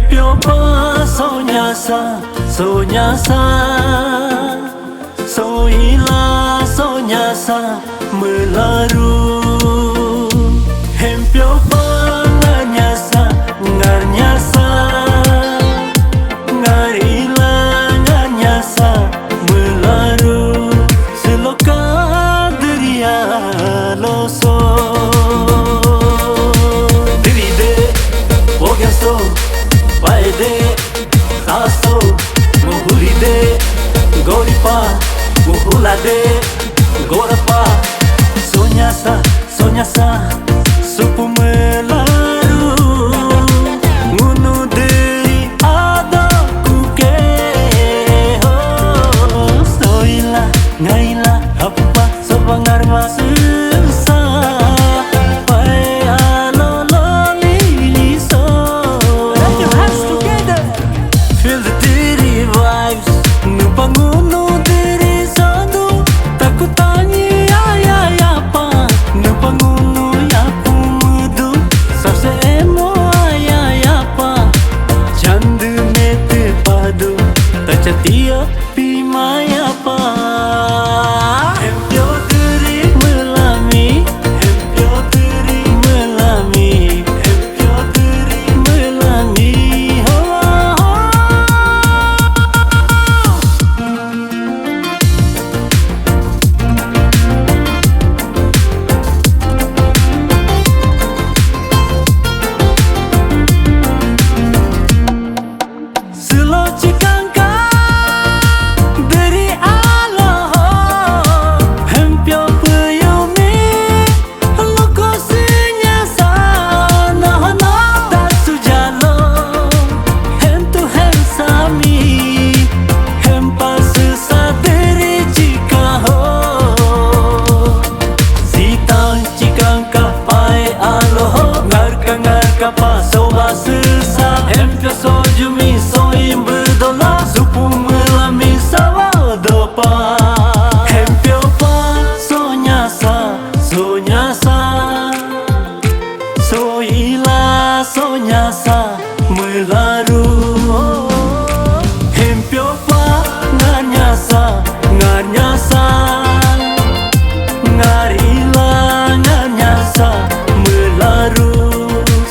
Hempio pa sonyasa, sonyasa, soila sonyasa melaru. Hempio pa nganyasa, nganyasa, ngarila nganyasa melaru. Seloka deria loso. Paide, taso, muhulide, goripa, muhulade, gorapa, sonyasa, sonyasa, supu melaru, ngunu deri ada kuke, oh, soila, ngaila, apa, sebangar masa. Setia pimaya pa. Hempio diri melami, hempio diri melami, hempio diri melami. Selo cikang kapa soba sesa, hempio sojumi soim berdola, supu melami sawa dopa. Hempio pa sonyasa, sonyasa, soila sonyasa melaru. Hempio pa nganyasa, nganyasa, ngarila nganyasa melaru.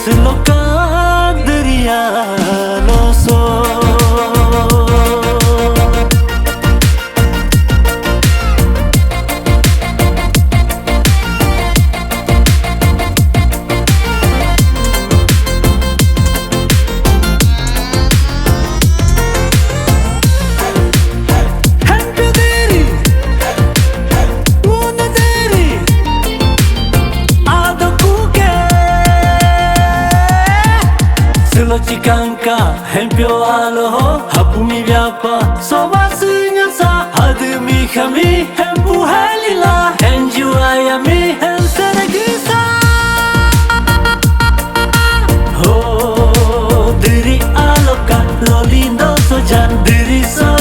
Seloka deria loso. Hempio diri, ngunu diri, ada kuke. Selo cikangka, hempio aloho, hapumi vyapa, soba sinyasa, hadumi kami, hempu halila, henju ayami, hensenegisa. Oh, diri aloka, lolindo sojan, diri so.